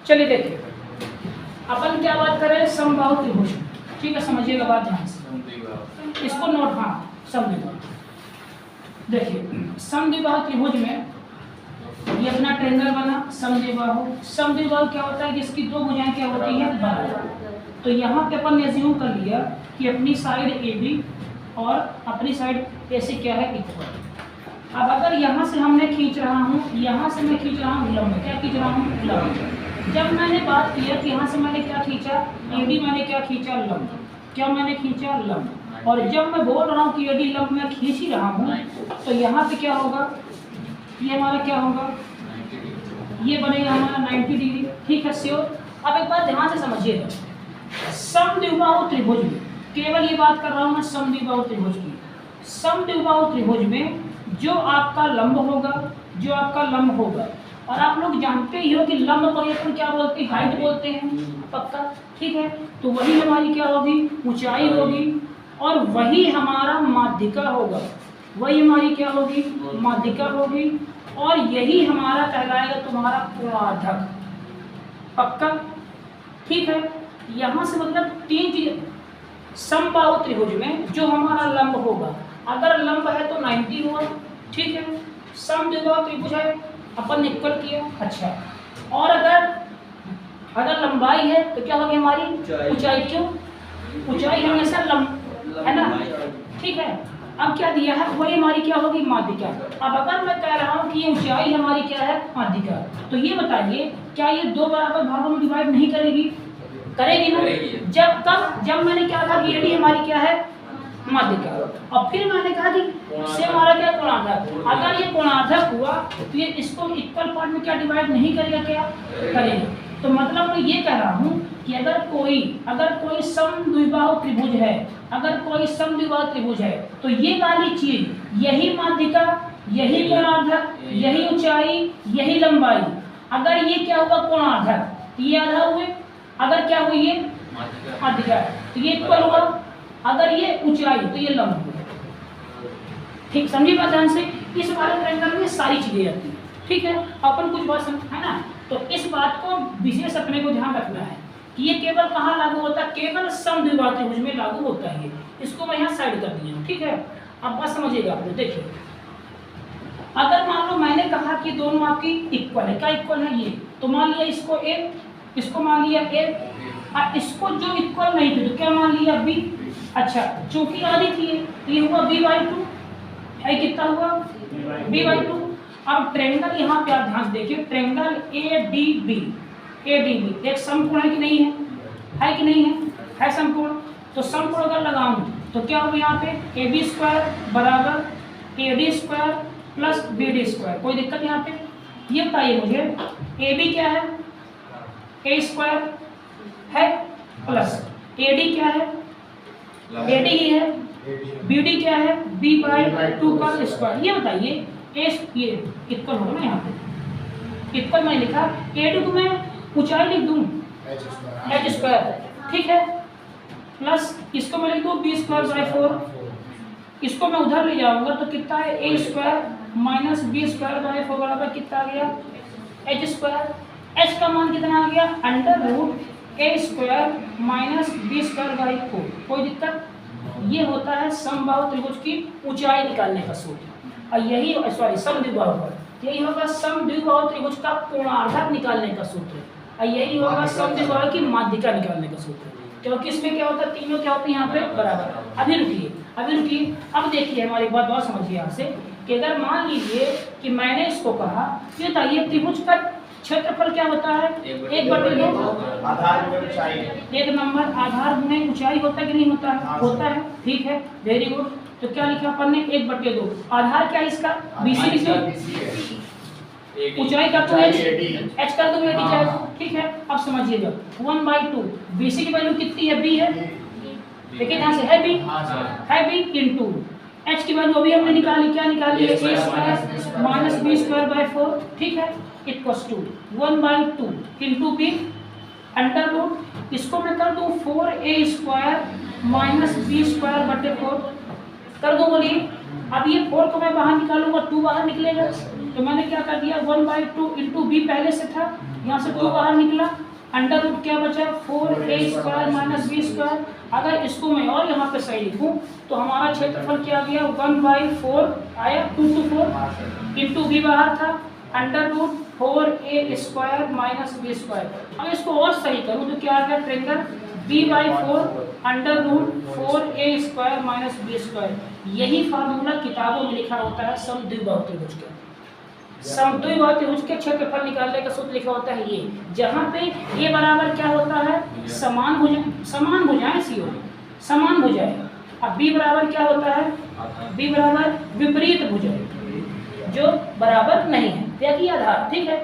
चलिए देखिए, अपन क्या बात कर रहे हैं, समबाहु त्रिभुज। ठीक है, समझिएगा बात ध्यान से, इसको नोट, हाँ समद्विबाहु। देखिए समद्विबाहु त्रिभुज में ये अपना ट्रायंगल बना समद्विबाहु। समद्विबाहु क्या होता है, जिसकी दो भुजाएं क्या होती हैं, बराबर। तो यहाँ पे अपन ने अज्यूम कर लिया कि अपनी साइड ए बी और अपनी साइड ए सी क्या है, इक्वल। अब अगर यहाँ से हमने खींच रहा हूँ, यहाँ से मैं खींच रहा हूँ लंब, क्या खींच रहा हूँ, लंब। जब मैंने बात किया कि यहाँ से मैंने क्या खींचा, एडी मैंने क्या खींचा, लंब। क्या मैंने खींचा, लंब। और जब मैं बोल रहा हूँ कि एडी लंब मैं खींच ही रहा हूँ, तो यहाँ पे क्या होगा, ये हमारा क्या होगा, ये बनेगा हमारा 90 डिग्री। ठीक है, श्योर। अब एक बात ध्यान से समझिएगा, समद्विबाहु त्रिभुज में, केवल ये बात कर रहा हूँ मैं समद्विबाहु त्रिभुज की। समद्विबाहु त्रिभुज में जो आपका लंब होगा, जो आपका लंब होगा, और आप लोग जानते ही हो कि लंब को अपन क्या बोलते हैं, हाइट बोलते हैं, पक्का। ठीक है, तो वही हमारी क्या होगी, ऊंचाई होगी, और वही हमारा माध्यिका होगा। वही हमारी क्या होगी, माध्यिका होगी, और यही हमारा कहलाएगा तुम्हारा कोणार्धक, पक्का। ठीक है, यहाँ से मतलब तीन चीज, समबाहु त्रिभुज में जो हमारा लंब होगा, अगर लंब है तो 90 हुआ। ठीक है, समद्विबाहु त्रिभुज है, अपन ने इक्वल किया, अच्छा। और अगर लंबाई है तो क्या होगी हमारी ऊंचाई। क्यों, ऊंचाई हमेशा लंब है ना। ठीक है, अब क्या दिया है, वही हमारी क्या होगी, माध्यिका। अब अगर मैं कह रहा हूँ कि ये ऊंचाई हमारी क्या है, माध्यिका, तो ये बताइए क्या ये दो बराबर भागों में डिवाइड नहीं करेगी, करेगी ना। जब तक, जब मैंने क्या कहा कि एडी हमारी क्या है, माध्यिका, और फिर मैंने कहा कि से हमारा क्या, कोणार्धक। अगर ये कोणार्धक हुआ तो ये इसको इक्वल पार्ट में क्या डिवाइड नहीं करेगा, क्या करेगा। तो मतलब मैं ये कह रहा हूँ कि अगर कोई समद्विबाहु त्रिभुज है, अगर कोई समद्विबाहु त्रिभुज है, तो ये वाली चीज, यही माध्यिका, यही कोणार्धक, यही ऊंचाई, यही लंबाई, अगर ये क्या हुआ कोणार्धक, ये आधा हुए, अगर क्या हुई ये माध्यिका, तो ये इक्वल हुआ, अगर ये ऊंचाई तो ये लंब हुआ। ठीक, समझिए बात ध्यान से, इस वाले ट्रायंगल में सारी चीजें आती हैं। ठीक है, अपन कुछ बात समझ है ना, तो इस बात को विशेष अपने को ध्यान रखना है कि ये केवल कहाँ लागू होता है, केवल समद्विबाहु त्रिभुज में लागू होता है। इसको मैं यहाँ साइड कर दिया हूँ। ठीक है, अब बात समझिएगा आप लोग। देखिए, अगर मान लो मैंने कहा कि दोनों आपकी इक्वल है, क्या इक्वल है, ये तो मान लिया इसको ए, इसको मान लिया ए, और इसको जो इक्वल नहीं थे तो क्या मान लिया, बी। अच्छा, चूंकि आधी थी तो ये हुआ b/2 है, कितना हुआ, b/2। अब ट्रायंगल यहाँ पे आप ध्यान से देखिए, ट्रायंगल ADB एक समकोण है कि नहीं है, है कि नहीं है समकोण। तो समकोण अगर लगाऊं तो क्या होगा, यहाँ पे AB² बराबर AD² प्लस BD²। कोई दिक्कत यहाँ पे, ये बताइए मुझे, AB क्या है, A² है, प्लस AD क्या है, AD ही है, BD क्या है, B/2 का स्क्वायर। ये बताइए ये इक्वल होगा ना, यहाँ पे इक्वल मैं लिखा, AD को मैं ऊंचाई लिख दूं h², ठीक है, प्लस इसको मैं लिख दूं B²/4, इसको मैं उधर ले जाऊंगा तो कितना है, A² माइनस B²/4 बराबर कितना आ गया, h²। h का मान कितना आ गया, √A² माइनस B²/4। कोई दिक्कत, ये होता है समबाहु त्रिभुज की ऊंचाई निकालने का सूत्र। और यही समद्विबाहु, यही होगा समद्विबाहु त्रिभुज का कोणार्धक निकालने का सूत्र, और यही होगा समद्विबाहु की माध्यिका निकालने का सूत्र। क्योंकि इसमें क्या होता है, तीनों क्या होते हैं यहाँ पे बराबर। अभी रुकिए, अब देखिए हमारी बात बहुत समझिए यहाँ से, कि अगर मान लीजिए कि मैंने इसको कहा, ये बताइए त्रिभुज का क्षेत्रफल क्या होता है, 1/2 आधार में ऊंचाई, एक नंबर आधार गुणे ऊंचाई होता है कि नहीं होता है, होता है। ठीक है, वेरी गुड। तो क्या लिखा अपन ने, 1/2। आधार क्या है इसका, BC, ऊंचाई का तो h का तो AD है। ठीक है, अब समझिएगा 1/2, BC की वैल्यू कितनी है, B है, देखिए ध्यान से, है B इंटू h की वैल्यू अभी हमने निकाली, क्या निकाली, A² माइनस B²/4। ठीक है, इक्वल्स टू 1/2 इंटू B √, इसको मैं कर दूं 4A² माइनस B²/4 कर दूं, बोलिए। अब ये 4 को मैं बाहर निकालूंगा, 2 बाहर निकलेगा, तो मैंने क्या कर दिया 1/2 इंटू बी पहले से था, यहाँ से 2 बाहर निकला, अंडर रूट क्या बचा 4a² माइनस b²। अगर इसको मैं और यहाँ पे सही लिखूँ तो हमारा क्षेत्रफल क्या गया 1/4 आया 2 to 4 इंटू बी बाहर था under root 4a² minus b²। अब इसको और सही करूँ तो क्या आ गया triangle b/4 under root 4a² minus b²। यही फार्मूला किताबों में लिखा होता है समद्विबाहु त्रिभुज का। समद्विबाहु त्रिभुज के क्षेत्रफल निकालने का सूत्र लिखा होता है ये, जहाँ पे ये बराबर क्या होता है समान भुजाएं सीओ समान भुजाएं। अब बी बराबर क्या होता है, बी बराबर विपरीत भुजाएं जो बराबर नहीं है, देखिए आधार। ठीक है,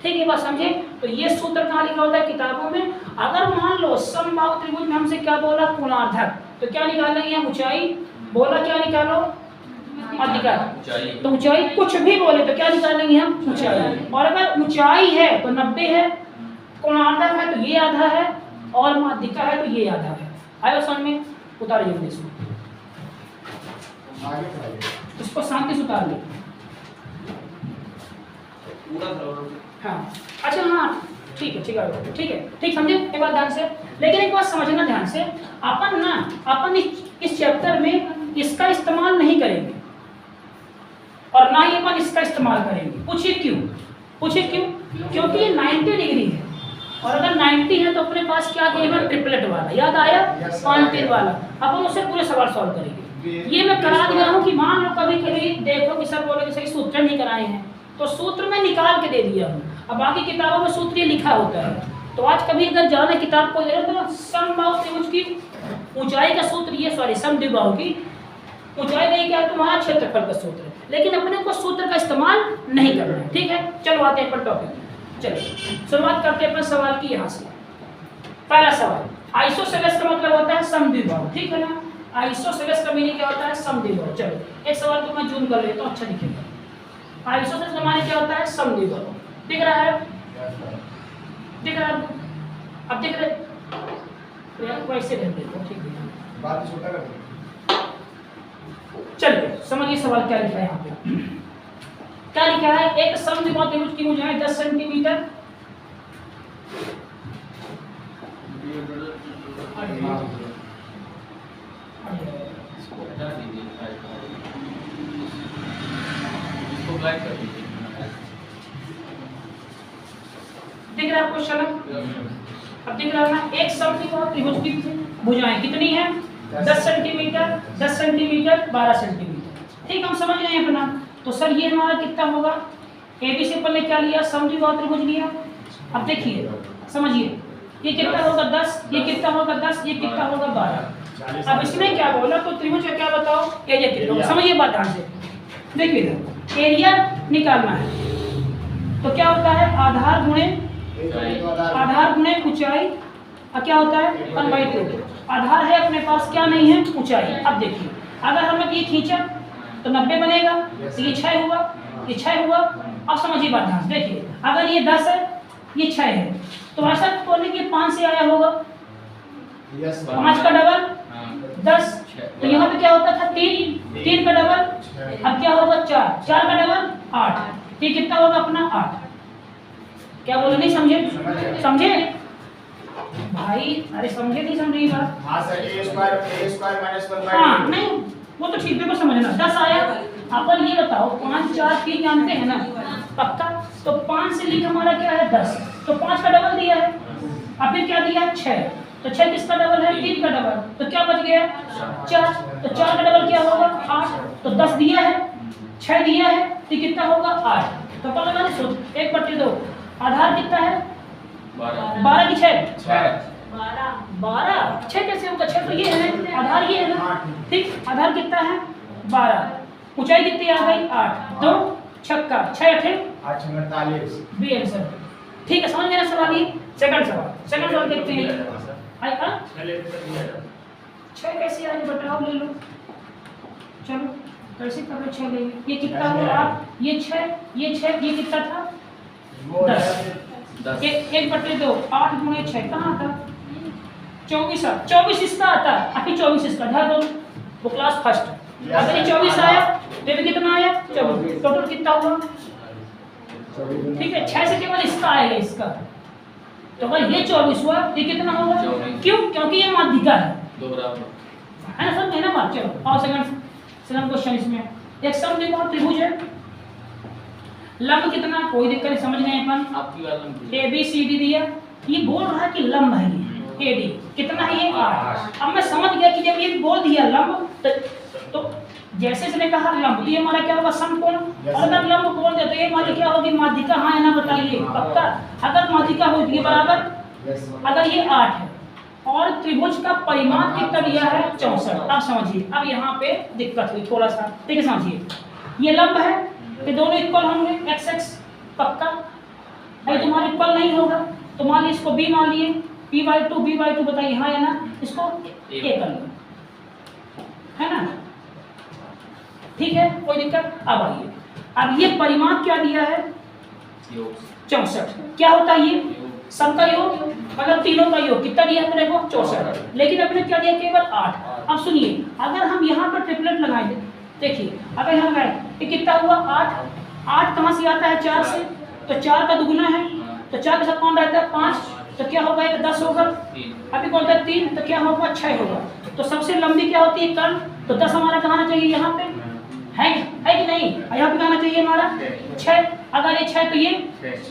ठीक है बात समझे। तो ये सूत्र कहाँ लिखा होता है किताबों में। अगर मान लो समबाहु त्रिभुज में हमसे क्या बोला कोणार्धक, तो क्या निकालेंगे हम ऊंचाई, बोला क्या निकालो अधिकार, तो ऊंचाई कुछ भी बोले तो क्या निकालेंगे हम ऊंचाई। और अगर ऊंचाई है तो 90 है, कोणार्धक है तो ये आधा है, और माध्यिका है तो ये आधा है। आयो समझ में, उतारिए इसको शांति से उतार ले। हाँ अच्छा हाँ ठीक है ठीक है ठीक है ठीक समझे एक बात ध्यान से। लेकिन एक बात समझना ध्यान से, अपन इस चैप्टर में इसका इस्तेमाल नहीं करेंगे और ना ही अपन इसका इस्तेमाल करेंगे। पूछिए क्यों, क्योंकि ये 90 डिग्री है, और अगर 90 है तो अपने पास क्या केवल ट्रिपलेट वाला याद आया 5-3 वाला, अपन उससे पूरे सवाल सॉल्व करेंगे। ये मैं करा दिया हूँ कि मान लो कभी कभी देखो कि सर बोले कि सही सूत्र नहीं कराए हैं, तो सूत्र में निकाल के दे दिया हूँ। अब बाकी किताबों में सूत्र ये लिखा होता है, तो आज कभी अगर जाना किताब को ले तो समबाहु त्रिभुज की ऊंचाई का सूत्र ये समद्विबाहु की ऊंचाई नहीं क्या है तुम्हारा क्षेत्रफल का सूत्र, लेकिन अपने को सूत्र का इस्तेमाल नहीं करना है। ठीक है, चलो आते हैं अपन टॉपिक। चलिए शुरुआत करते हैं अपन सवाल की यहाँ से। पहला सवाल, आइसोसेलेस का मतलब होता है समद्विबाहु। ठीक है ना, आइसोसेलेस का मीनिंग क्या होता है समद्विबाहु। चलो एक सवाल को मैं जूम कर लेता हूँ, अच्छा दिखेगा। आइसोसेलेस का माने क्या होता है समद्विबाहु। दिख रहा है, दिख रहा है अब दिख रहे तो यार वैसे रहते हो। ठीक है, बात छोटा कर दो। चलिए समझिए सवाल क्या लिखा है यहाँ पे। क्या लिखा है, एक समद्विबाहु त्रिभुज की भुजाएं 10 सेंटीमीटर दिख रहा है क्वेश्चन। अब दिख रहा है ना, एक समद्विबाहु त्रिभुज की भुजाएं कितनी है 10 सेंटीमीटर 10 सेंटीमीटर 12 सेंटीमीटर। ठीक हम समझ गए अपना। तो सर ये हमारा कितना होगा, एबी से पहले क्या लिया समद्विबाहु त्रिभुज लिया। अब देखिए समझिए, ये कितना होगा 10, ये कितना होगा 10, ये कितना होगा 12। अब इसमें क्या बोला तो त्रिभुज का क्या बताओ एरिया कितना होगा। समझिए बात ध्यान से, देखिए एरिया निकालना है तो क्या होता है आधार गुणे ऊंचाई। क्या होता है 1/2। आधार है अपने पास, क्या नहीं है ऊंचाई। अब देखिए अगर हमने ये खींचा तो 90 बनेगा, तो ये 6 हुआ, ये 6 हुआ। अब समझिए बात ध्यान से, देखिए अगर ये 10 है ये 6 है, तो ऐसा बोलने कि 5 से आया होगा, 5 का डबल 10, तो यहाँ पे क्या होता था 3 का डबल, अब क्या होगा 4 का डबल 8, ये कितना होगा अपना 8। क्या बोले नहीं समझे भाई, अरे समझे नहीं समझे बात। हाँ सर हाँ नहीं वो तो ठीक है, को समझना 10 आया। अपन ये बताओ 5 4 3 जानते हैं ना पक्का, तो 5 से लिख हमारा क्या है 10, तो 5 का डबल दिया है। अब फिर क्या दिया 6, तो 6 किसका डबल है 3 का डबल, तो क्या बच गया 4, तो 4 का डबल क्या होगा 8, तो 10 दिया है 6 दिया है तो कितना होगा 8। तो पता लगा सोच 1/2 आधार कितना है 12 की 6 12 6 कैसे होगा, 6 तो ये है आधार ये है ना। ठीक आधार कितना है 12, ऊंचाई कितनी आ गई 8, 2 छक्का 6 8 48 बी आंसर। ठीक है समझ लेना सवाल। ये सेकंड सवाल देखते हैं। आया 6 कैसे आए बताओ, ले लो चलो कैसे कर 6 लेंगे। ये कितना हुआ आप, ये 6 ये 6 ये कितना था 10 1/2 8 गुणे 6 कहाँ आता 24 इसका आता है, अभी 24 इसका ध्यान दो वो क्लास फर्स्ट। अगर ये 24 आया तो ये कितना आया 24, टोटल कितना हुआ, ठीक है 6 से केवल इसका आएगा इसका, तो अगर ये 24 हुआ ये कितना होगा, क्यों, क्योंकि ये माध्यिका है, दो बराबर है ना, समझे ना बात। चलो और सेकंड क्वेश्चन इसमें एक समद्विबाहु त्रिभुज है, लंब कितना, कोई दिक्कत नहीं, समझ गए अपन, आपकी बात ए बी सी डी दिया, ये बोल रहा है कि लंब है ये ए डी, कितना है ये 8। अब मैं समझ गया कि जब ये बोल दिया लंब तो जैसे इसने कहा लंब, तो ये हमारा क्या होगा समकोण, और अगर लंब बोल दे तो ये हमारी क्या होगी माध्यिका, हाँ है ना बताइए पक्का, अगर माध्यिका हो तो ये बराबर, अगर ये 8 है और त्रिभुज का परिमाण कितना दिया है 64। अब समझिए, अब यहाँ पे दिक्कत हुई थोड़ा सा, ठीक है समझिए, ये लंब है तो दोनों इक्वल होंगे, एक्स एक्स पक्का, अगर तुम्हारा इक्वल नहीं होगा तो मान लीजिए इसको b मान लिए, b/2 बताइए हाँ या ना, इसको a कर लो, है ना, ठीक है कोई दिक्कत। अब आइए, अब ये परिमाण क्या दिया है 64, क्या होता है ये सब का योग, मतलब तीनों का योग कितना दिया अपने को 64, लेकिन अपने क्या दिया केवल 8। अब सुनिए, अगर हम यहाँ पर ट्रिपलेट लगाएंगे, देखिए अगर हम गए तो कितना हुआ 8 कहाँ से आता है 4 से, तो 4 का दुगुना है, तो 4 के साथ कौन रहता है 5, तो क्या होगा 10 होगा, अभी कौन है 3, तो क्या होगा 6 होगा, तो सबसे लंबी क्या होती है कर्ण, तो 10 हमारा कहाँ आना चाहिए यहाँ पे, है कि नहीं, यहाँ पे आना चाहिए हमारा 6, अगर ये 6 तो ये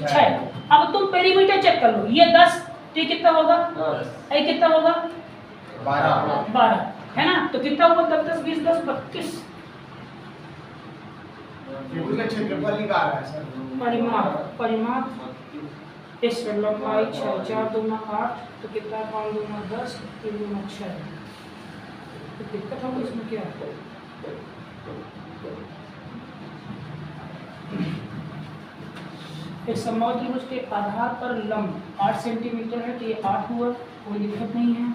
6। अब तुम पेरीमीटर चेक कर लो, ये 10 तो ये कितना होगा, ये कितना होगा 12 है ना, तो कितना हुआ 10 10 20 10 32, परिमाण इस लंबाई 6 4 दूना 8, तो कितना 5 दूना 10 3 दूना 6, तो दिक्कत होगी इसमें क्या, एक समबाहु त्रिभुज के आधार पर लंब 8 सेंटीमीटर है, तो ये 8 हुआ, कोई दिक्कत नहीं है,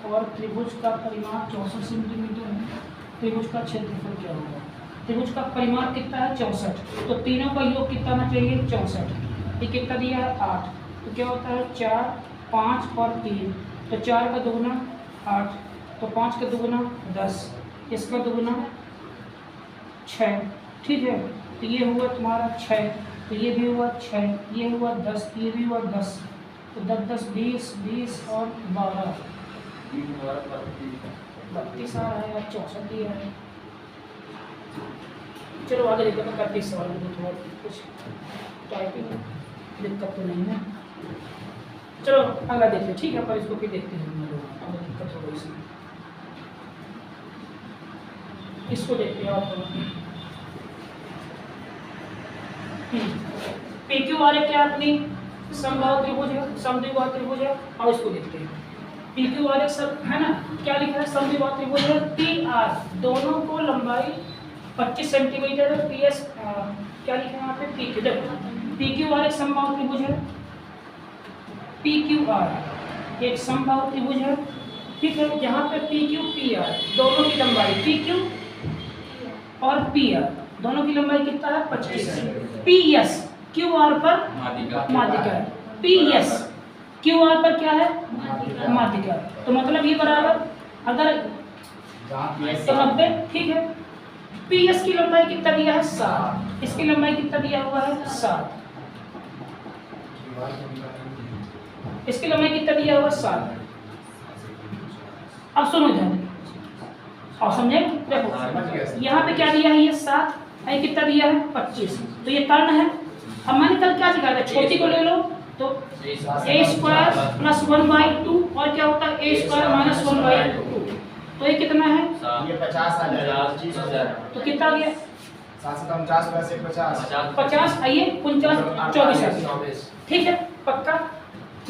और त्रिभुज का परिमाण 64 सेंटीमीटर है, त्रिभुज का क्षेत्रफल क्या होगा, त्रिभुज का परिमाण कितना है 64, तो तीनों का योग कितना आना चाहिए 64, ये कितना दिया है 8, तो क्या होता है 4 5 और 3, तो 4 का दुगुना 8, तो 5 का दुगुना 10, इसका दुगुना 6, ठीक है, तो ये हुआ तुम्हारा 6, तो ये भी हुआ 6, ये हुआ 10, ये भी हुआ 10, तो 10 10 20 20 और 12 32 आ रहा है या 64 दिया है। चलो आगे देखते हैं, 31 सवाल में थोड़ा कुछ टाइपिंग दिक्कत तो नहीं है, चलो अगला देखते हैं, ठीक है, पर इसको फिर देखते हैं हम लोग, अगर दिक्कत होगा इसमें, इसको देखते हैं आप पी क्यू आर क्या अपनी समबाहु त्रिभुज है, समद्विबाहु त्रिभुज है, और इसको देखते हैं पी क्यू आर सब है ना, क्या लिखा है समद्विबाहु त्रिभुज है, पी आर दोनों को लंबाई 25 सेंटीमीटर है, पी एस क्या लिखा है यहाँ पे पी क्यू, देखो पी क्यू आर एक समबाहु त्रिभुज है, पी क्यू आर एक समबाहु त्रिभुज है, ठीक है, जहाँ पे पी क्यू पी आर दोनों की लंबाई, पी क्यू और पी आर दोनों की लंबाई कितना है 25, पी एस क्यू आर पर माध्यिका है, पी एस क्यू आर पर क्या है माध्यिका, तो मतलब ये बराबर अगर तो 90, ठीक है, पी एस की लंबाई कितना दिया है 7, इसकी लंबाई कितना दिया हुआ है 7, इसकी लंबाई कितना दिया हुआ 7। अब सुनो ध्यान, और समझे, देखो यहाँ पे क्या दिया है ये 7, ये कितना दिया है 25, तो ये कर्ण है। अब मैंने कल क्या सिखाया था, छोटी को ले लो तो a स्क्वायर प्लस 1/2 और क्या होता है a स्क्वायर माइनस 1/2, तो ये कितना है ये 50 आ जाएगा 25,000, तो कितना आ गया 750 प्लस 50 50, आइए 49 24, ठीक है पक्का,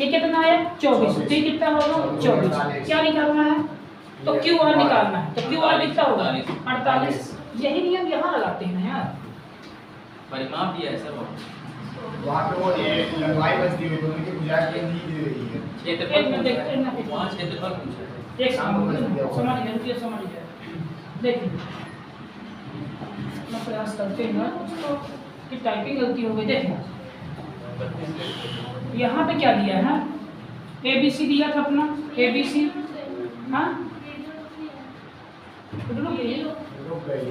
ये कितना है 24, तो ये कितना होगा 24, क्या निकालना है तो क्यू आर निकालना है, तो क्यू आर कितना होगा 48, यही नियम यहाँ लगाते हैं यार, परिमाप दिया है सर, वहाँ पे वो ये लंबाई बच दी हुई तो उनकी गुजारिश ये नहीं दे रही है, क्षेत्रफल देखते हैं ना, वहाँ क्षेत्रफल पूछा है, एक समझ गए समझ गए, देखिए मैं प्रयास करते हैं ना उसको कि टाइपिंग गलती हो गई, देखिए यहाँ पे क्या दिया है ए बी सी दिया था अपना, ए बी सी, हाँ रुक गई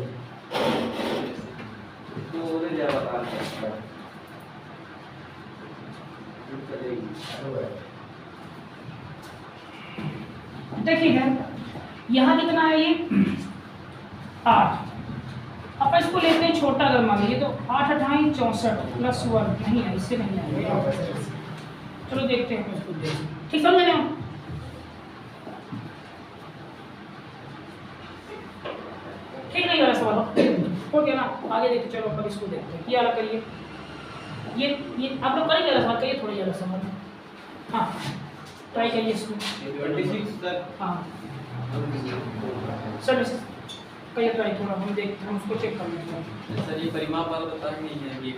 देखिए यहाँ कितना है ये 8। अब इसको लेते हैं छोटा, अगर मान लीजिए तो 8 अठाई 64 प्लस 1 नहीं है, इससे नहीं आएगा। चलो देखते हैं इसको, ठीक समझ रहे हो? ठीक नहीं हो रहा सवाल, हो गया ना? आगे देखते चलो, अब इसको देखते हैं। ये अलग करिए, ये आप लोग करेंगे सवाल, करिए थोड़ा ज़्यादा सवाल। हाँ ट्राई करिए इसको। 26 तक। हाँ सर कहिए ट्राई थोड़ा, हम देखते हैं, हम उसको चेक कर लेते हैं। सर ये परिमाप वाला बता ही नहीं है ये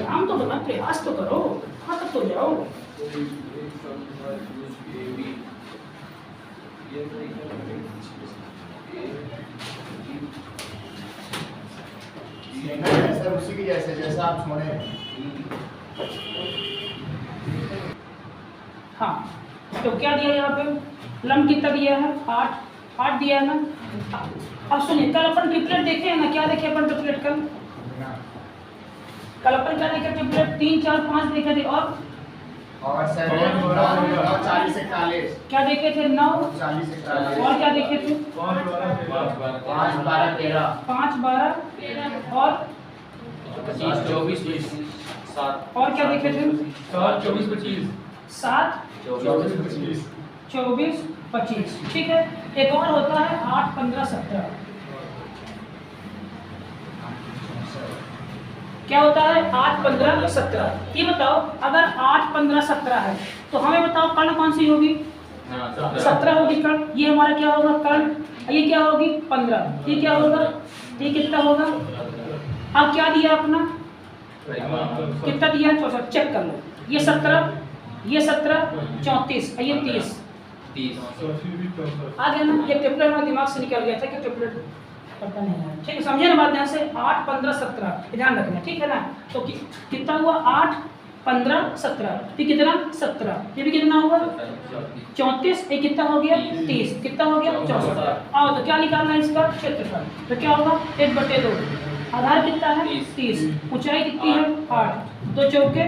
हम तो बता, प्रयास तो करो, हाँ तक तो जाओ। सर उसी की जैसे जैसा आप छोड़े। हाँ तो क्या दिया यहाँ पे, लंब कितना दिया है 8 दिया है ना। अब सुनिए, कल अपन ट्रिपलेट देखे हैं ना, क्या देखे अपन ट्रिपलेट कल अपन क्या देखे, ट्रिपलेट 3 4 5 देखे थे, और सर 40 41 क्या देखे थे 9 40 41 और क्या देखे थे 5 12 13 5 12 और 25 24 7 और क्या देखे थे 24 25 7 24 25 24 25। ठीक है, एक और होता है 8 15 17। क्या होता है 8 15 17। ये बताओ, अगर 8 15 17 है तो हमें बताओ कर्ण कौन सी होगी, 17 होगी कर्ण। ये हमारा क्या होगा कर्ण, ये क्या होगी 15, ये क्या होगा, ये कितना होगा। अब क्या दिया अपना, कितना दिया 64, चेक कर लो। ये 17 34 ये 30 आ गया ना। ये ट्रिपलेट हमारे दिमाग से निकल गया था कि ट्रिपलेट पता नहीं है। ठीक है, समझे ना बात ध्यान से। 8 15 17 ध्यान रखना, ठीक है ना। तो कितना हुआ 8 15 17, फिर कितना 17, ये भी कितना हुआ 34, ये कितना हो गया 30, कितना हो गया 64। आओ तो क्या निकालना है इसका क्षेत्रफल, तो क्या होगा 1/2। आधार कितना है 30, ऊंचाई कितनी है 8, 2 चौके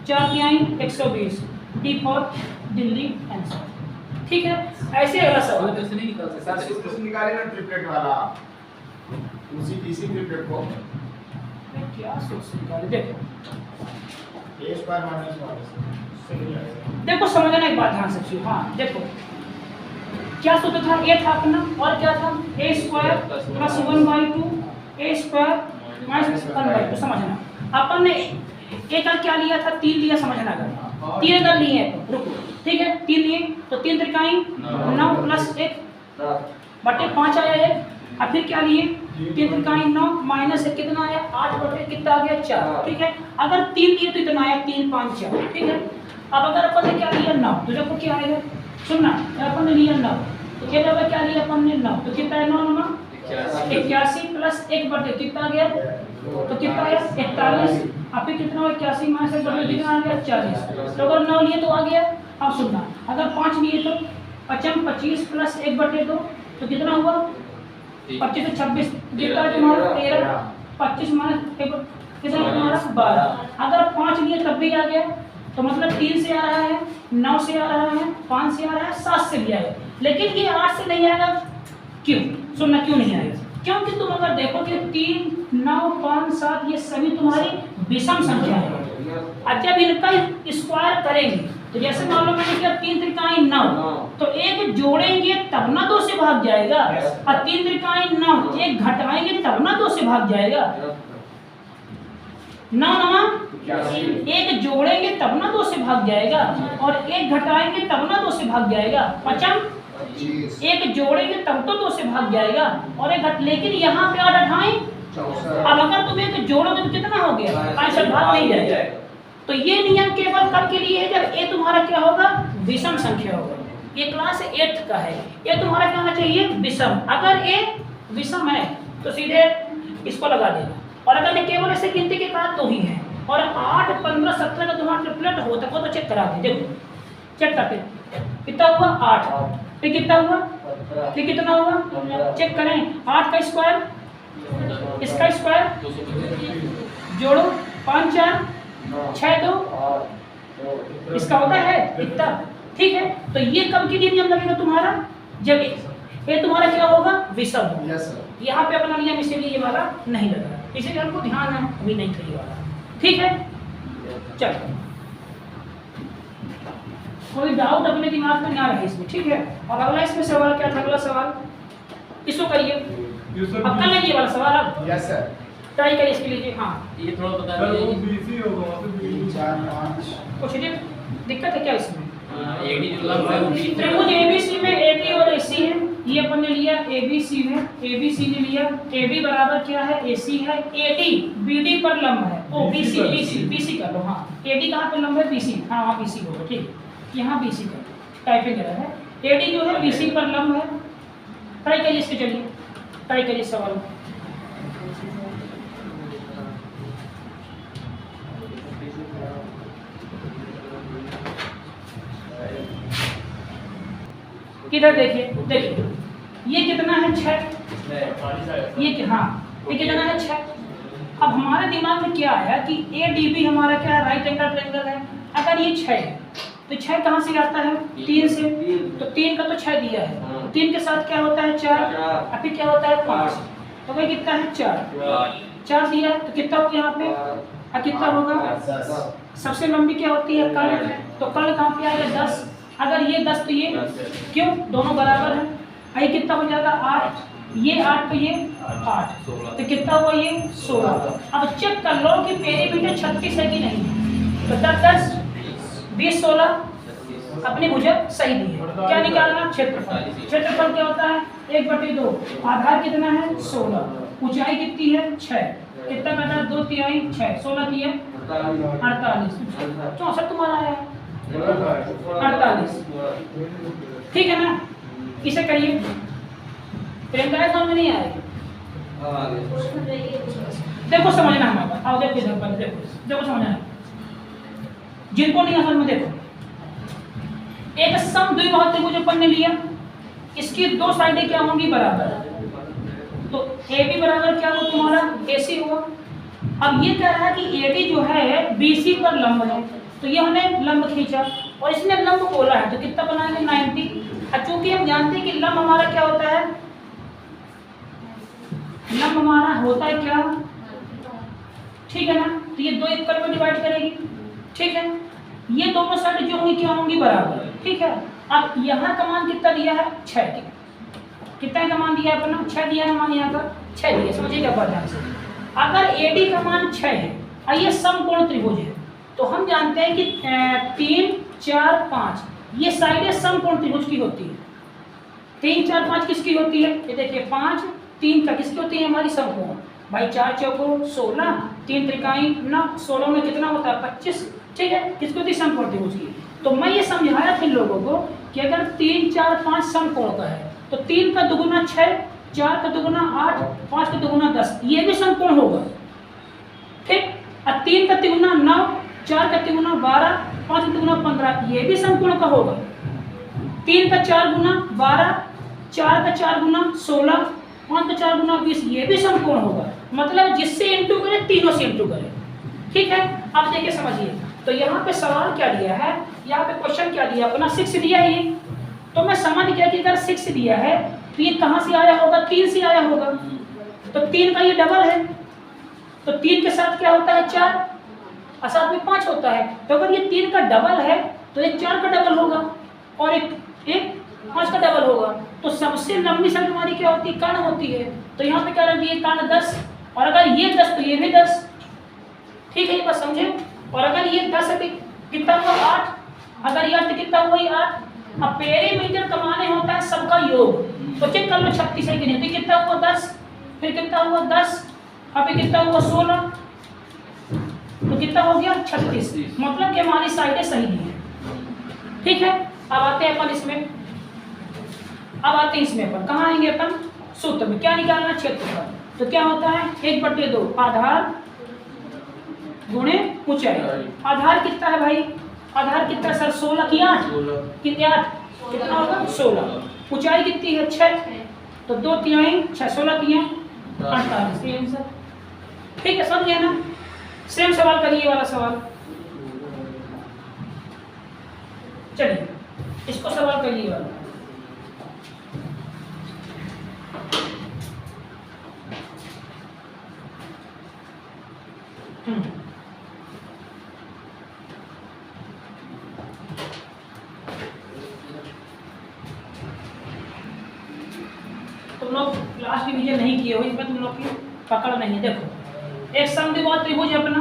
4 तिहाई 120, डी फॉर दिल्ली आंसर। ठीक है, ऐसे अगला सवाल नहीं निकाल सर सूत्र निकाले ना ट्रिपलेट वाला, उसी इसी ट्रिपलेट को क्या सूत्र निकाले। देखो a स्क्वायर माइनस देखो समझना एक बात ध्यान से सुनिए। हाँ देखो क्या सूत्र था, ये था अपना, और क्या था a square plus 1/2 a square minus 1/2। समझना, अपन ने एक का क्या लिया था 3 लिया, समझना। अगर 3 अगर लिए हैं तो रुको, ठीक है 3 लिए तो 3 त्रिकाई 9 प्लस 1 बटे 5 आया है। अब फिर क्या लिए 3 त्रिकाई 9 माइनस 1 कितना आया 8 बटे कितना आ गया 4। ठीक है, अगर 3 लिए तो इतना आया 3 5 4। ठीक है, अब अगर अपन ने क्या लिया 9 तो देखो क्या आएगा, सुनना अपन ने लिया 9 तो क्या जब क्या लिया अपन ने 9 तो कितना है 9 9 81 प्लस 1 बटे कितना आ गया तो कितना आया 41। अब फिर कितना हुआ 81 माइनस 1 बटे कितना आ गया 40। तो अगर 9 लिए तो आ गया। अब सुनना, अगर 5 लिए तो 25 प्लस 1/2 तो कितना हुआ 25 से 26 कितना तुम्हारा 13, 25 माइनस 1 कितना तुम्हारा 12। अगर 5 लिए तब भी आ गया, तो मतलब 3 से आ रहा है, 9 से आ रहा है, 5 से आ रहा है, 7 से भी आएगा। लेकिन ये 8 से नहीं आएगा, क्यों सुनना, क्यों नहीं आएगा, क्योंकि तुम अगर देखो कि 3 9 5 7 ये सभी तुम्हारी विषम संख्या है। अब जब इनका स्क्वायर करेंगे तो जैसे मान लो मैंने किया 3 त्रिकाई 9 तो एक जोड़ेंगे तब ना 2 से भाग जाएगा, और 3 त्रिकाई 9 एक घटाएंगे तब ना 2 से भाग जाएगा। 9 9 एक जोड़ेंगे तब ना 2 से भाग जाएगा, और एक घटाएंगे तब ना 2 से भाग जाएगा। 25 एक जोड़ेंगे तब तो 2 से भाग जाएगा, और एक घट, लेकिन यहाँ पे 8 अठाई 64। अब अगर तुम एक जोड़ोगे तो कितना हो गया 65, भाग नहीं जाएगा। तो ये नियम केवल कब के लिए है, जब ए तुम्हारा क्या होगा विषम संख्या होगा। ये क्लास 8 का है, ये तुम्हारा क्या होना चाहिए विषम। अगर ए विषम है तो सीधे इसको लगा देना, और अगर मैं केवल ऐसे गिनती के बाद तो ही है। और 8 15 17 का तुम्हारा ट्रिपलेट होता हो तो चेक करा दे, देखो चेक करते कितना हुआ 8, फिर कितना हुआ, फिर कितना हुआ चेक करें। 8 का स्क्वायर इसका स्क्वायर 225 जोड़ो 5 4 6 2 इसका होता है इतना। ठीक है, तो ये कब के लिए नियम लगेगा तुम्हारा, जब ये तुम्हारा क्या होगा, विषम होगा। Yes sir. यहाँ पे अपना नियम इसीलिए ये वाला नहीं लगा, इसीलिए हमको ध्यान है अभी नहीं था ये वाला। ठीक है, चलो कोई डाउट अपने दिमाग में ना रहे इसमें। ठीक है, और अगला इसमें सवाल क्या था, अगला सवाल इसको करिए, अब कर लेंगे ये वाला सवाल आप यस सर। ट्राई करिए इसके लिए। हाँ ये थोड़ा बता दीजिए। 3 4 5 कुछ दिक्कत है क्या इसमें? एडी जो लंब है वो बीच में त्रिभुज एबीसी में एडी और एसी है, ये अपन ने लिया एबीसी में, एबीसी ने लिया, एबी बराबर क्या है, एसी है, एडी बीडी पर लंब है, ओ बीसी बीसी बीसी कर लो। हाँ एडी कहाँ पे लंब है, बीसी, हाँ वहाँ बीसी होगा। ठीक, यहाँ बीसी कर लो, टाइपिंग करा है, एडी जो है बीसी पर लंब है। ट्राई करिए इसके, चलिए ट्राई करिए सवाल। किधर देखिए, देखिए ये कितना है 6, ये हाँ ये कितना है 6। अब हमारे दिमाग में क्या आया कि ए डी बी हमारा क्या है, राइट एंगल ट्रायंगल है। अगर ये 6 है तो 6 कहाँ से आता है, 3 से, तो 3 का तो 6 दिया है, 3 के साथ क्या होता है 4, और फिर क्या होता है 5, तो भाई कितना है 4 दिया है, तो कितना होगा यहाँ पे, और कितना होगा 10। सबसे लंबी क्या होती है कर्ण, तो कर्ण कहाँ पे आएगा 10। अगर ये 10 तो ये क्यों, दोनों बराबर है, ये कितना हो जाएगा 8, ये 8 तो ये 8, तो कितना हुआ ये 16। अब चेक कर लो कि पेरीमीटर 36 है कि नहीं, तो 10 10 20 16 अपनी भुजा सही दी है। क्या निकालना, क्षेत्रफल। क्षेत्रफल क्या होता है 1/2, आधार कितना है 16, ऊंचाई कितनी है 6, कितना कटा 2 तिहाई 6, 16 की है 48, 64 तुम्हारा है 48। ठीक है ना, इसे करिए, प्रियंका समझ में नहीं आएगी, देखो समझना हमारा, आओ देखो इधर पर, देखो समझना, जिनको नहीं समझ में देखो। एक सम द्विबाहु त्रिभुज अपन ने लिया, इसकी दो साइडें क्या होंगी बराबर, तो ए बी बराबर क्या हुआ तुम्हारा AC हुआ। अब ये कह रहा है कि AD जो है BC पर लंब है, तो ये हमने लंब खींचा और इसने लंब बोला है, तो कितना बनाएंगे 90। और चूंकि हम जानते हैं कि लंब हमारा क्या होता है, लंब हमारा होता है क्या, ठीक है ना, तो ये 2 इक्वल में डिवाइड करेगी। ठीक है, ये दोनों साइड जो होंगी क्या होंगी बराबर। ठीक है, अब यहाँ का मान कितना दिया है 6, कितना का मान दिया है अपना 6 दिया है, मान यहाँ का 6 दिया, समझिएगा ध्यान से। अगर AD का मान 6 है और ये समकोण त्रिभुज है, तो हम जानते हैं कि 3 4 5 ये साइडें समकोण त्रिभुज की होती है। 3 4 5 किसकी होती है, ये देखिए 5 3 का किसकी होती है हमारी समकोण, भाई 4 चौको 16, 3 त्रिकाई 9, 16 में कितना होता है 25। ठीक है, किसकी होती है समकोण त्रिभुज की। तो मैं ये समझाया था इन लोगों को कि अगर 3 4 5 समकोण का है, तो 3 का दुगुना 6, 4 का दुगुना 8, 5 का दुगुना 10, ये भी समकोण होगा। ठीक, और 3 का तिगुना 9, 4 का तिगुना 12, 5 का तिगुना 15, ये भी समकोण का होगा। 3 का 4 गुना 12, 4 का 4 गुना 16, 5 का 4 गुना 20, ये भी समकोण होगा। मतलब जिससे इंटू करे तीनों से इंटू करे। ठीक है, अब देखिए समझिए, तो यहाँ पे सवाल क्या दिया है, यहाँ पे क्वेश्चन क्या दिया अपना 6 दिया है ये, तो मैं समझ गया कि अगर 6 दिया है तो ये कहाँ से आया होगा, 3 से आया होगा, तो 3 का ये डबल है, तो 3 के साथ क्या होता है 4, और साथ में 5 होता है, तो अगर ये 3 का डबल है तो एक 4 का डबल होगा और एक 5 का डबल होगा। तो सबसे लंबी साइड हमारी क्या होती है, कर्ण होती है, तो यहाँ पे क्या रख दिए कर्ण 10, और अगर ये 10 तो ये भी 10। ठीक है, ये बात समझे। और अगर ये 10 है तो कितना हुआ 8, अगर ये 8 तो कितना हुआ ये 8। अब पेरीमीटर कमाने होता है सबका योग, तो चेक कर लो 36 है कि नहीं, तो कितना हुआ 10, फिर कितना हुआ 10, अब ये कितना हुआ 16, तो कितना हो गया 36। मतलब कि हमारी साइडें सही नहीं है। ठीक है, अब आते हैं अपन इसमें, अब आते हैं इसमें अपन कहाँ आएंगे, अपन सूत्र में क्या निकालना, क्षेत्रफल। तो क्या होता है 1/2 आधार गुणे ऊंचाई। आधार कितना है भाई, आधार कितना सर 16 की 8, कितने 8 कितना होगा 16, ऊंचाई कितनी है 6, तो 2 तिहाई 6, 16 तिहाई 48, ये आंसर। ठीक है, समझ गए ना? सेम सवाल करिए, ये वाला सवाल। चलिए इसको सवाल करिए वाला। तुम लोग लास्ट डिवीजन नहीं किए हो, इसमें तुम लोग की पकड़ नहीं है। देखो एक समद्विबाहु त्रिभुज है अपना,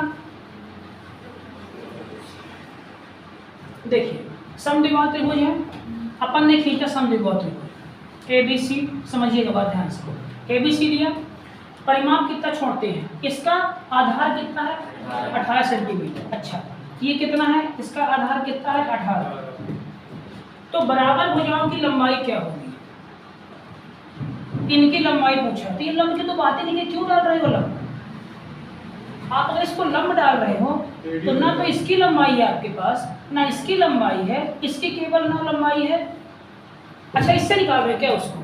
देखिए समद्विबाहु त्रिभुज है, अपन ने खींचा समद्विबाहु त्रिभुज ए बी सी। समझिएगा बात ध्यान से। ए बी सी लिया, परिमाप कितना छोड़ते हैं, इसका आधार कितना है 18 सेंटीमीटर। अच्छा ये कितना है, इसका आधार कितना है 18। तो बराबर भुजाओं की लंबाई क्या होगी, इनकी लंबाई पूछा। तो ये लंब की तो बात ही नहीं है, क्यों डाल रहे हो लंब? आप अगर इसको लंब डाल रहे हो तो ना तो इसकी लंबाई है आपके पास, ना इसकी लंबाई है, इसकी केवल 9 लंबाई है। अच्छा इससे निकाल रहे क्या उसको,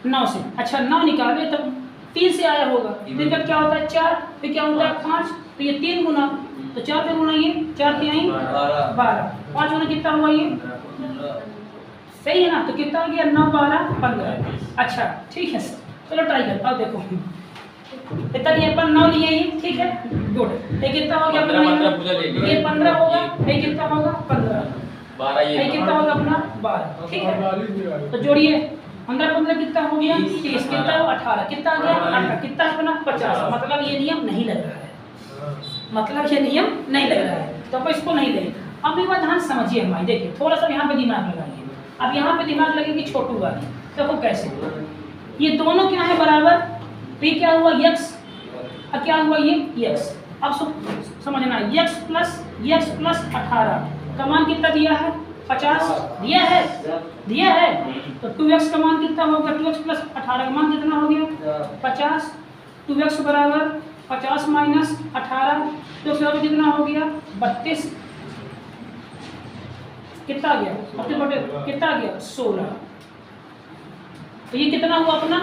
9 से। अच्छा 9 निकाल रहे तब 3 से आया होगा, फिर जब क्या होता है 4, फिर क्या होता है 5, तो ये 3 गुना, तो 4 पे गुना ये 4 3 12, 5 गुना कितना हुआ ये, सही है ना? तो कितना हो गया 9 12 15। अच्छा ठीक है सर, चलो ट्राई करता हूँ। देखो इतना ये अपन 9 लिए ही, ठीक है गुड। ये कितना हो गया अपना, ये 15 होगा, ये कितना होगा 15, 12 ये कितना होगा अपना 12, ठीक है। तो जोड़िए 15 15 कितना हो गया 30, कितना हुआ 18, कितना आ गया 18, कितना अपना 50। मतलब ये नियम नहीं लग रहा है, मतलब ये नियम नहीं लग रहा है, तो अपन इसको नहीं लेंगे। अब एक बात ध्यान समझिए हमारी, देखिए थोड़ा सा यहाँ पे दिमाग लगाइए। अब यहाँ पे दिमाग लगेगी छोटू वाली, देखो कैसे, ये दोनों क्या है बराबर, तो ये क्या हुआ x, अब क्या हुआ ये x। अब समझना x प्लस 18 का मान कितना दिया है 50 दिया है, तो 2x का मान कितना होगा, 2x प्लस 18 का मान कितना हो गया 50। 2x बराबर 50 माइनस 18, तो कितना हो गया 32, कितना आ गया कितना आ गया 16। तो ये कितना हुआ अपना,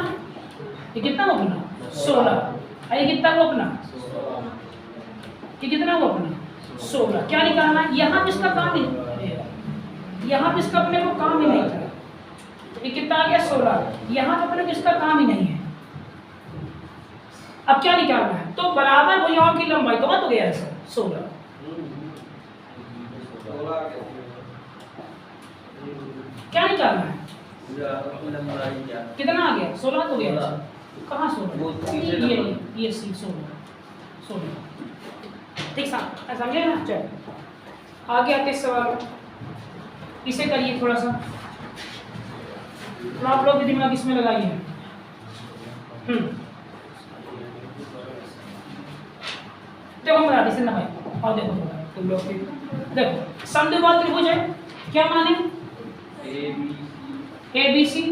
ये कितना हुआ अपना 16, ये कितना हुआ अपना, ये कितना हुआ अपना 16। क्या निकालना है, यहाँ पे इसका काम नहीं, यहाँ पे इसका अपने को काम ही नहीं था। ये कितना आ गया 16, यहाँ पे अपने को इसका काम ही नहीं है। अब क्या निकालना है, तो बराबर भुजाओं की लंबाई, तो हो गया सर 16। क्या निकालना है, कितना आ गया 16 तो गया, कहाँ 16, ये सी 16। ठीक समझे ना? चलो आगे आते सवाल, इसे करिए थोड़ा सा, तो आप लोग भी दिमाग इसमें लगाइए। देखो हम बता से ना भाई, और देखो तुम लोग देखो समद्विबाहु त्रिभुज है, क्या माने ए बी सी,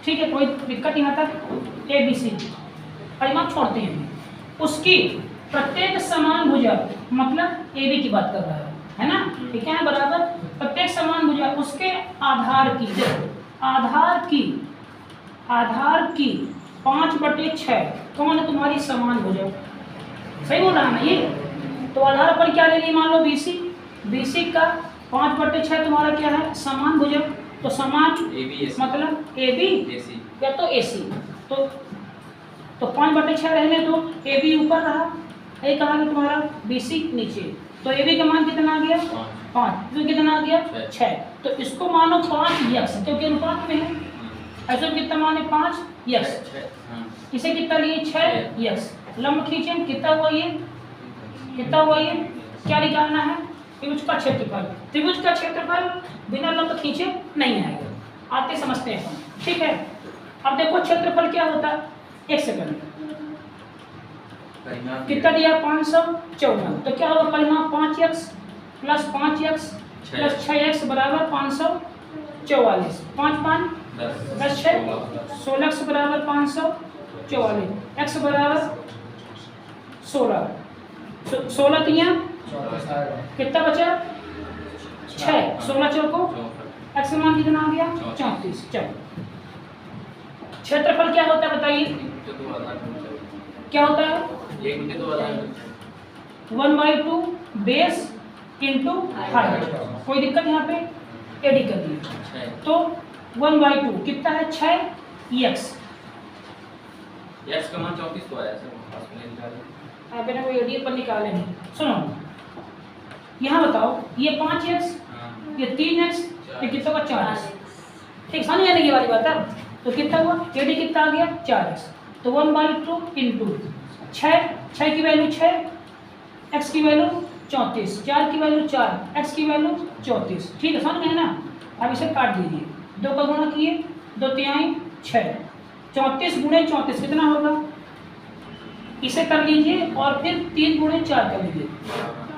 ठीक है कोई दिक्कत यहाँ तक। ए बी सी परिमाप छोड़ते हैं, उसकी प्रत्येक समान भुजा, मतलब ए बी की बात कर रहा है ना, ठीक है बराबर प्रत्येक समान भुजा उसके आधार की, आधार की 5/6 कौन है तुम्हारी समान भुजा, सही बोल रहा है ना ये। तो आधार पर क्या ले लिए, मान लो BC का 5/6 तुम्हारा क्या है समान भुजा, तो समान मतलब AB या तो AC, तो 5/6 रहने दो, AB ऊपर रहा, ये कहा कि तुम्हारा BC नीचे, तो AB का मान कितना आ गया 5, तो कितना आ गया 6। तो इसको मानो 5x, क्योंकि अनुपात में है, ऐसे कितना मान है 5x, इसे कितना लिए 6x। लंब खींचे, कितना हुआ ये, क्या निकालना है, त्रिभुज का क्षेत्रफल। त्रिभुज का क्षेत्रफल बिना लंब खींचे नहीं आएगा, आते समझते हैं, ठीक है। अब देखो क्षेत्रफल क्या होता है, एक सेकंड, कितना दिया 554, तो क्या होगा परिमाप 5x plus 5x plus 6x बराबर 544, 5 5 10 6 16x बराबर 544, x बराबर 16, 16 3 कितना बचा 6, 16 चौको x मान कितना आ गया 34। चलो क्षेत्रफल क्या होता है बताइए, बटे 2 आधार मिलता क्या होता है? है 1 बटे 2 आधार मिलता है 1/2 बेस इंटू हाइट। कोई दिक्कत यहाँ पे? एडी कर दी। 6 तो 1/2 कितना है? 6 एक्स। x का मान 34 तो आया सर पास में निकाल मैंने वो एडी पर निकाले नहीं। सुनो यहाँ बताओ, ये 5x, हां ये 3x, ये कितना का 4x। ठीक, समझ आने की वाली बात है। तो कितना हुआ? एडी कितना आ गया? 4x। तो 1/2 इंटू 6 की वैल्यू 6, x की वैल्यू 34, 4 की वैल्यू 4, x की वैल्यू 34। ठीक है, समझ गए ना? अब इसे काट दीजिए, 2 का गुणा किए, 2 तिहाई 6, 34 गुणे 34 कितना होगा? इसे कर लीजिए और फिर 3 गुणे 4 कर लीजिए।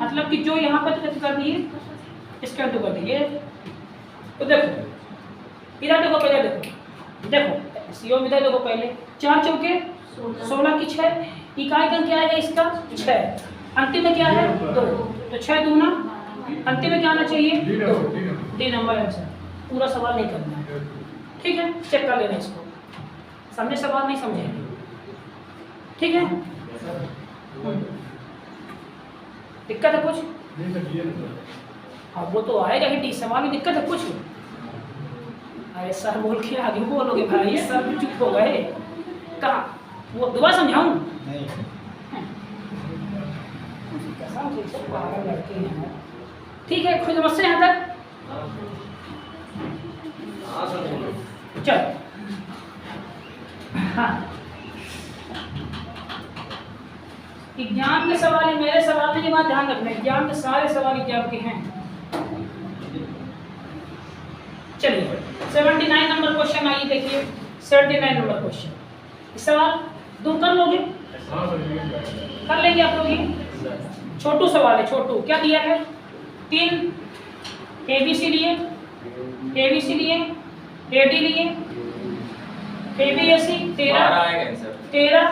मतलब कि जो यहाँ पर कर दिए इसका तो कर दिए। तो देखो इधर देखो, पहले देखो सीओ में इधर देखो पहले, 4 चौके 16 की 6, इकाई का क्या आएगा इसका? 6, अंतिम में क्या है? 2, तो 6 दूना अंतिम में क्या आना चाहिए? 2। D number answer. पूरा सवाल नहीं करना है, ठीक है? चेक कर लेना इसको, समझे सवाल नहीं समझे, ठीक है? दिक्कत है कुछ? हाँ वो तो आएगा ही, डी सवाल में दिक्कत है कुछ? अरे सर बोल के आगे बोलोगे भाई, सर भी चुप हो गए। कहाँ वो दोबारा समझाऊं? नहीं ठीक है, कोई समस्या यहाँ तक? चलो हाँ, एग्जाम के सवाल ही मेरे सवाल नहीं, बात ध्यान रखना, एग्जाम के सारे सवाल एग्जाम के हैं। चलिए 79 नंबर क्वेश्चन आइए देखिए, 79 नंबर क्वेश्चन। इस सवाल दूर कर लोगे? कर लेंगे आप लोग ये? छोटू सवाल है, छोटू। क्या दिया है? 3 ABC लिए, ABC लिए, AD लिए, ABAC 13 आएगा आंसर 13,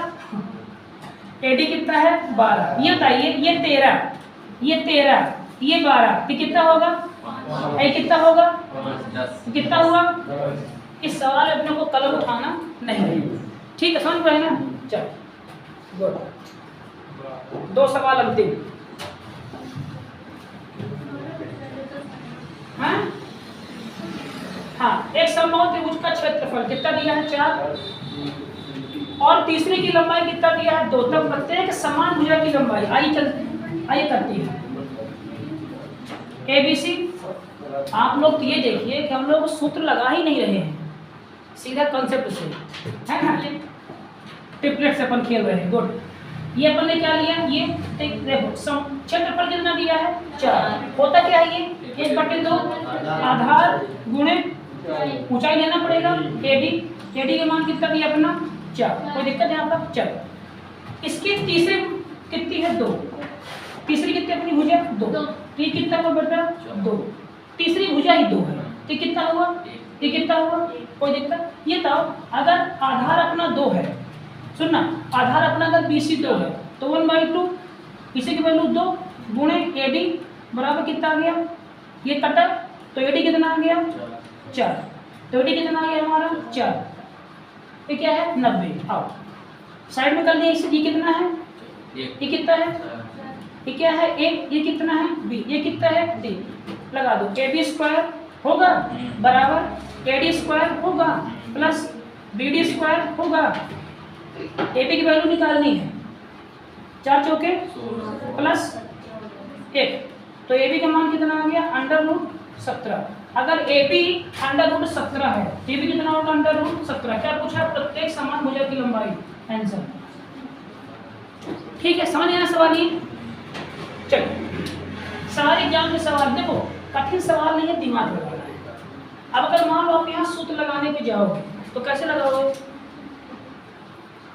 AD कितना है? 12। ये बताइए, ये 13, ये 13, ये 12, ये कितना होगा? ये कितना होगा? 10 कितना हुआ? इस सवाल में अपने को कलम उठाना नहीं, ठीक है? समझ पाए ना? चलो गुड। 2 सवाल अंतिम। हाँ हाँ, एक समबाहु त्रिभुज का क्षेत्रफल कितना दिया है? 4, और तीसरे की लंबाई कितना दिया है? 2। तब प्रत्येक समान भुजा की लंबाई आइए करती है ABC। आप लोग ये देखिए कि हम लोग सूत्र लगा ही नहीं रहे हैं, सीधा कॉन्सेप्ट से है ना, ट्रिपलेट से अपन खेल रहे हैं। गुड। ये अपन ने क्या लिया? ये देखो क्षेत्रफल कितना दिया है? 4। होता क्या है ये? 1/2 आधार गुणे ऊंचाई लेना पड़ेगा। AD का मान कितना दिया अपना? 4। कोई दिक्कत है यहाँ पर? चलो इसकी तीसरी कितनी है? 2। तीसरी कितनी अपनी भुजा? 2। तो ये कितना हुआ बेटा? 2। तीसरी भुजा ही 2 है, तो कितना हुआ? ये कितना हुआ? कोई दिक्कत? ये तो अगर आधार अपना 2 है, सुनना, आधार अपना अगर BC 2 है तो 1/2 इसी की वैल्यू 2 गुणे AD बराबर कितना आ गया? ये कटा तो AD कितना आ गया? 4। तो AD कितना आ गया हमारा? 4। ये क्या है? 90। आओ साइड में कर दिया, इससे ये कितना है? ये कितना है? ये क्या है? A। ये कितना है? B। ये कितना है? D। लगा दो, AB² होगा बराबर AD² होगा प्लस BD² होगा। AB की वैल्यू निकालनी है, 4 चौके प्लस 1, तो AB का मान कितना आ गया? √17। अगर AB √17 है तो AB कितना होगा? √17। क्या पूछा? प्रत्येक समान भुजा की लंबाई। आंसर ठीक है, समझ आया सवाल ये? चलो सारे एग्जाम के सवाल देखो, कठिन सवाल नहीं है, दिमाग लगाना है। अब अगर मान लो आप यहाँ सूत्र लगाने पे जाओगे तो कैसे लगाओगे?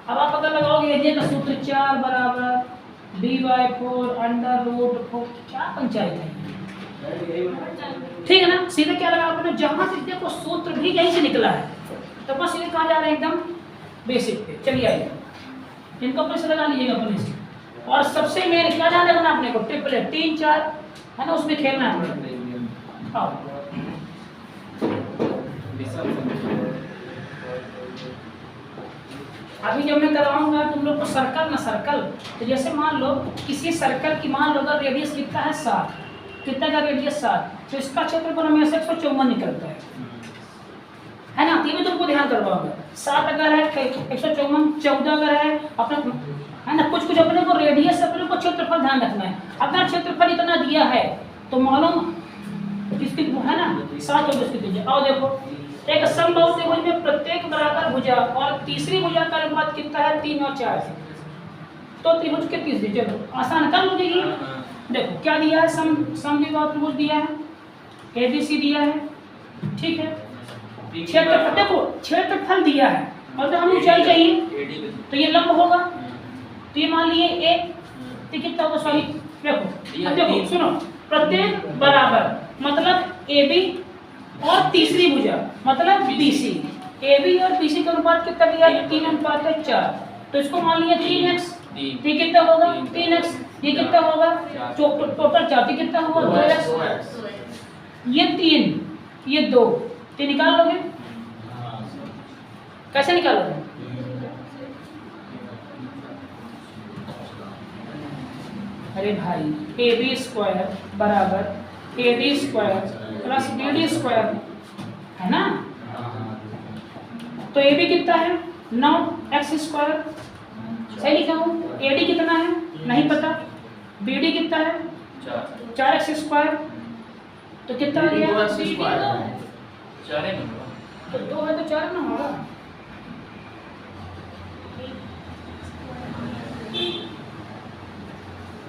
अब आप अगर लगाओगे एरिया का सूत्र 4 बराबर D/4 √4, क्या पंचायत है? ठीक है ना? सीधे क्या लगा आपने? जहां से देखो सूत्र भी यहीं से निकला है, तो बस सीधे कहाँ जा रहे हैं? एकदम बेसिक पे। चलिए आइए, इनको अपने से लगा लीजिएगा अपने से। और सबसे मेन क्या जाने देना अपने को? ट्रिपलेट 3 4 है ना, उसमें खेलना है। आओ अभी जब मैं करवाऊंगा तुम लोग को सर्कल ना सर्कल, तो जैसे मान लो किसी सर्कल की मान लो अगर रेडियस कितना है 7, कितना का रेडियस 7, तो इसका क्षेत्रफल हमेशा 154 निकलता है ना। ये भी तुमको ध्यान करवाऊंगा। 7 अगर है 154, 14 अगर है अपना, है ना। कुछ अपने को रेडियस अपने को क्षेत्रफल ध्यान रखना है। अगर क्षेत्रफल इतना दिया है तो मालूम किसकी है ना 7 और इसकी दीजिए। और देखो एक समबाहु त्रिभुज में प्रत्येक बराबर भुजा और तीसरी भुजा का अनुपात कितना है 3 और 4, तो त्रिभुज के तीसरी, चलो आसान कर लो। देखो क्या दिया है, समद्विबाहु त्रिभुज दिया है, ABC दिया है, ठीक है। क्षेत्रफल देखो क्षेत्रफल दिया है मतलब हम ऊंचाई चाहिए तो ये लंब होगा, तो ये मान लिए A, तो कितना होगा, सॉरी देखो अब देखो सुनो, प्रत्येक बराबर मतलब AB और तीसरी भुजा मतलब BC, AB और BC का अनुपात कितना दिया है 3:4, तो इसको मान लिया 3x, ये कितना होगा 3x, ये कितना होगा टोटल 4, ये कितना होगा 2x, ये 3, ये 2, तो निकाल लोगे, कैसे निकालोगे, अरे भाई AB² बराबर AD² प्लस BD² है ना। तो AB कितना है 9x², सही लिखा हूँ। AD कितना है नहीं पता, BD कितना है 4x², तो कितना हो गया 4 है, तो 2 है तो 4 ना होगा।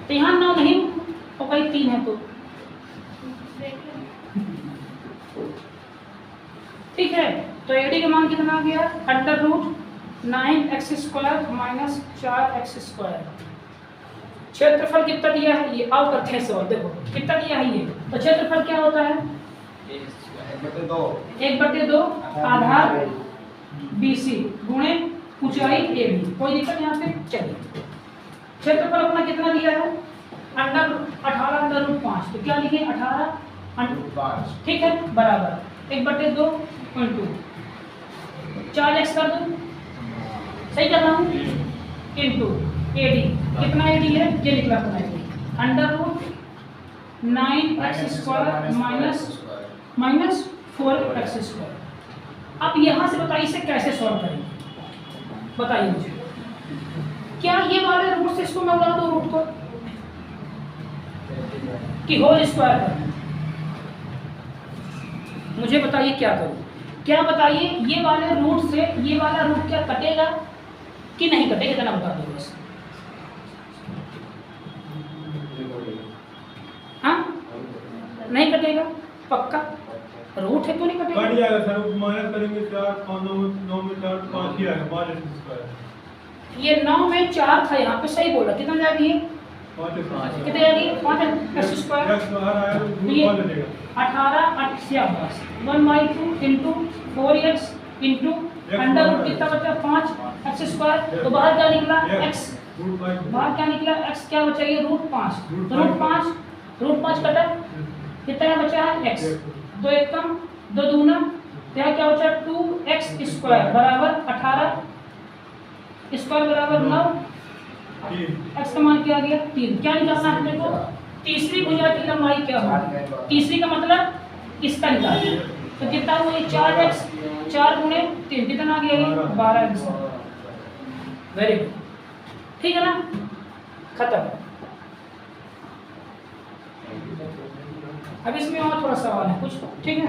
तो यहाँ 9 नहीं तो भाई 3 है, तो ठीक है। तो AD का मान कितना आ गया √9x² माइनस 4x²। क्षेत्रफल कितना दिया है, ये आओ करते हैं सवाल, देखो कितना दिया है ये, तो क्षेत्रफल क्या होता है 1/2 आधार BC गुणे ऊंचाई AB, कोई दिक्कत यहाँ पे। चलिए क्षेत्रफल अपना कितना दिया है 18√5, तो क्या लिखे 18, ठीक है, बराबर 1/2 × 4x कर दो, सही कर रहा हूँ, इंटू AD, कितना AD है ये निकला अपना √9x² माइनस 4x²। अब यहाँ से बताइए इसे कैसे सॉल्व करेंगे, बताइए मुझे। क्या ये वाले रूट से इसको मैं उड़ा दूँ रूट को कि होल स्क्वायर करूँ, मुझे बताइए क्या करूँ, क्या बताइए। ये वाले रूट से ये वाला रूट क्या कटेगा कि नहीं कटेगा, इतना बता दो बस। हाँ नहीं कटेगा पक्का, रूट है तो नहीं कटेगा, कट जाएगा सर, माइनस करेंगे 4 5 9 में 4 5 ही आएगा 5x²। ये 9 में 4 था यहाँ पे, सही बोला, कितना जाएगा ये 5 कितने जाएगी 5x², 18 1/2 × 4x into under root कितना बचा 5x², तो बाहर क्या निकला x, बाहर क्या निकला x, क्या बचा ये √5, √5 कटा, कितना बचा है x, 2 1 कम 2 दूना, तो क्या बचा 2x² बराबर 18 स्क्वायर बराबर 9, x का मान क्या आ गया 3। क्या निकालना है अपने को, तीसरी भुजा की लंबाई क्या होगी, तीसरी का मतलब इसका निकालिए, तो कितना हुआ ये 4x, 4 × 3 कितना आ गया ये 12x। वेरी गुड, ठीक है ना, खत्म। अब इसमें और थोड़ा सवाल है कुछ, ठीक है।